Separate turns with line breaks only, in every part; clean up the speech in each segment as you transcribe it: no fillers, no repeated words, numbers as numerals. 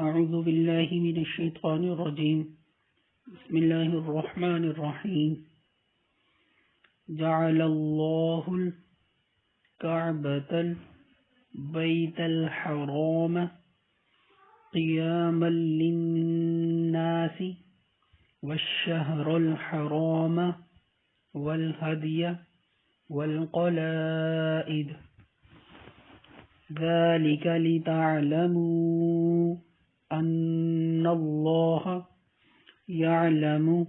أعوذ بالله من الشيطان الرجيم. بسم الله الرحمن الرحيم. جعل الله الكعبة البيت الحرام قياما للناس والشهر الحرام والهدي والقلائد ذلك لتعلموا أن الله يعلم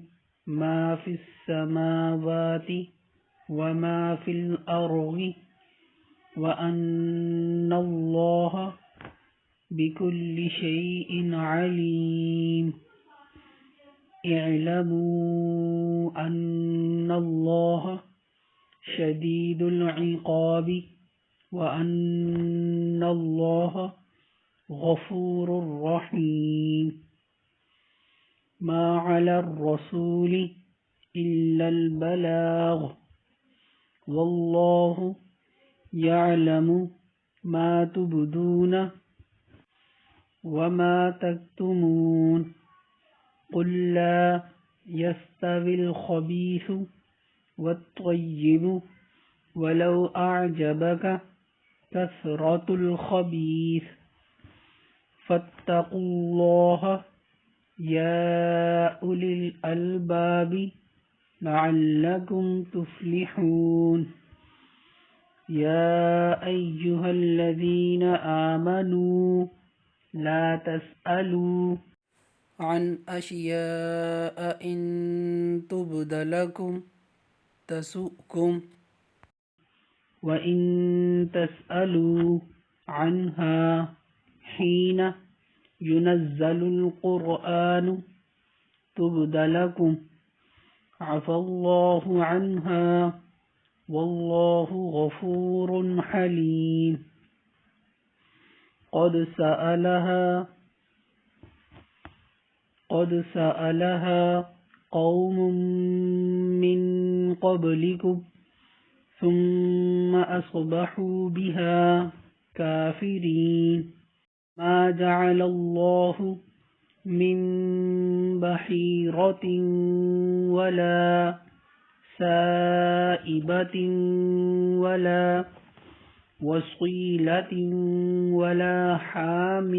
ما في السماوات وما في الأرض وأن الله بكل شيء عليم. اعلموا أن الله شديد العقاب وأن الله غفور رحيم. ما على الرسول إلا البلاغ والله يعلم ما تبدون وما تكتمون. قل لا يستوي الخبيث والطيب ولو أعجبك كثرة الخبيث فاتقوا الله يا أولي الألباب لعلكم تفلحون. يا أيها الذين آمنوا لا تسألوا عن أشياء إن تبد لكم تسؤكم وإن تسألوا عنها حين ينزل القرآن تبد لكم عفى الله عنها والله غفور حليم. قد سألها قوم من قبلكم ثم أصبحوا بها كافرين. ما جعل الله من بحيرة ولا سائبة ولا وصيلة ولا حام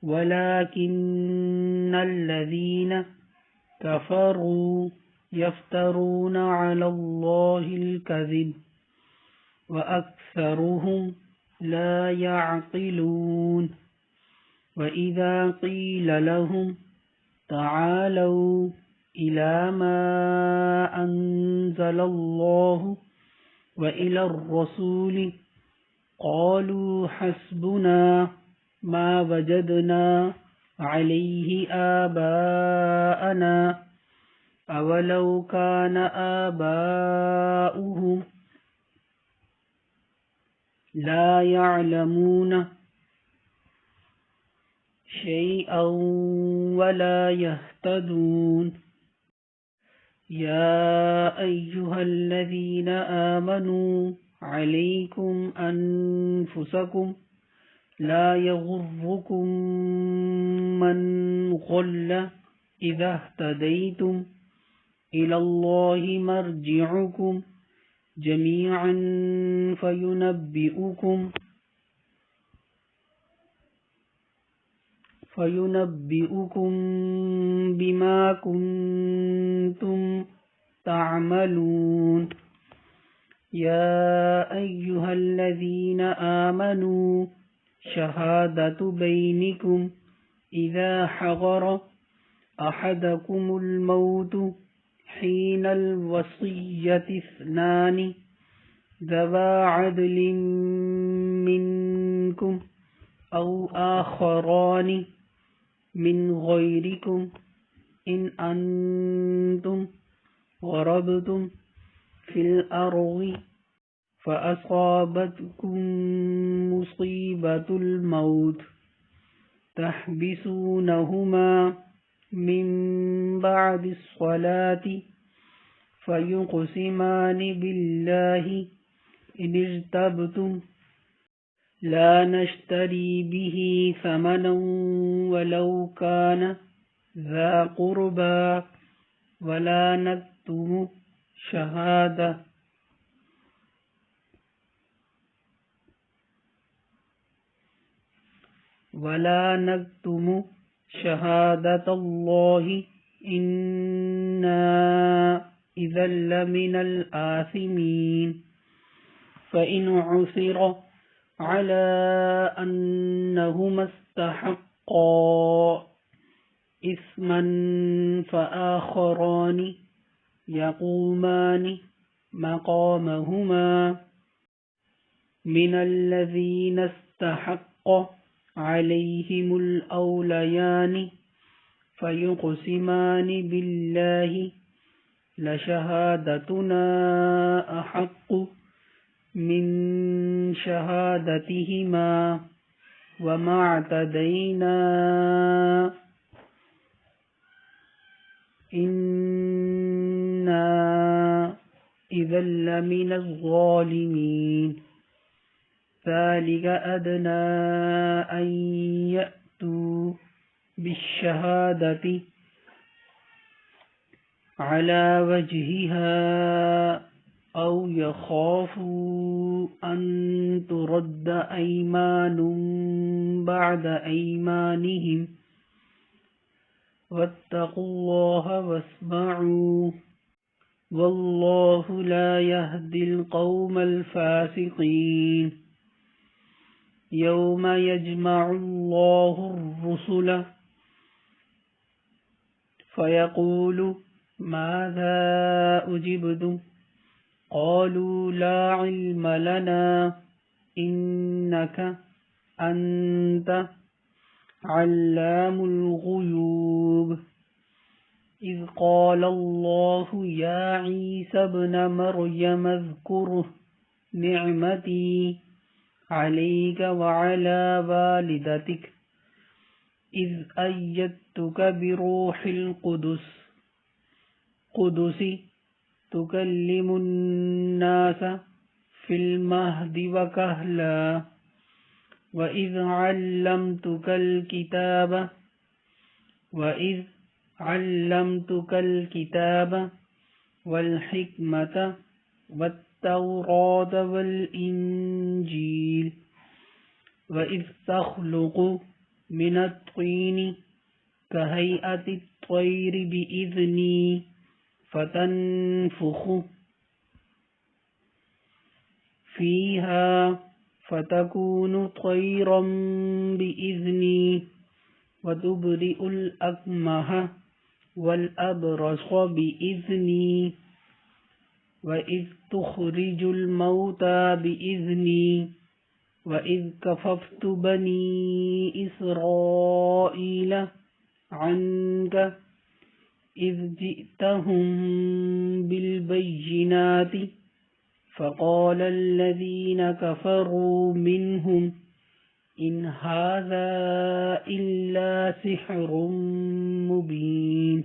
ولكن الذين كفروا يفترون على الله الكذب وأكثرهم لا يعقلون. وإذا قيل لهم تعالوا إلى ما أنزل الله وإلى الرسول قالوا حسبنا ما وجدنا عليه آباءنا أولو كان آباؤهم لا يعلمون شيئا ولا يهتدون. يا أيها الذين آمنوا عليكم أنفسكم لا يغركم من ضل إذا اهتديتم إلى الله مرجعكم جميعا فينبئكم بما كنتم تعملون. يا أيها الذين آمنوا شهادة بينكم إذا حضر أحدكم الموت حين الوصية اثنان ذوى عدل منكم أو آخران من غيركم إن أنتم ضربتم في الأرض فأصابتكم مصيبة الموت تحبسونهما من بعد الصلاة فيقسمان بالله إن ارتبتم لا نشتري به ثمنا ولو كان ذا قربى ولا نكتم شهادة الله إنا إذا لمن الآثمين فإن عثر على أنهما استحقا إثما فآخران يقومان مقامهما من الذين استحق عليهم الأوليان فيقسمان بالله لشهادتنا أحق من شهادتهما وما اعتدينا إنا إذا لمن الظالمين ذلك أدنى أن يأتوا بالشهادة على وجهها أو يخافوا أن ترد أيمان بعد أيمانهم واتقوا الله واسمعوا والله لا يهدي القوم الفاسقين يوم يجمع الله الرسل فيقول ماذا أجبتم قالوا لا علم لنا إنك أنت علام الغيوب إذ قال الله يا عيسى ابن مريم اذكر نعمتي عليك وعلى والدتك إذ أيدتك بروح القدس تكلم الناس في المهد وكهلا وإذ علمتك الكتاب والحكمة والتوراة والإنجيل وإذ تخلق من الطين كهيئة الطير بإذني فتنفخ فيها فتكون طيرا بإذني وتبرئ الأكمه والأبرص بإذني وإذ تخرج الموتى بإذني وإذ كففت بني إسرائيل عنك إذ جئتهم بالبينات فقال الذين كفروا منهم إن هذا إلا سحر مبين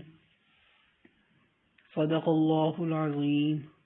صدق الله العظيم.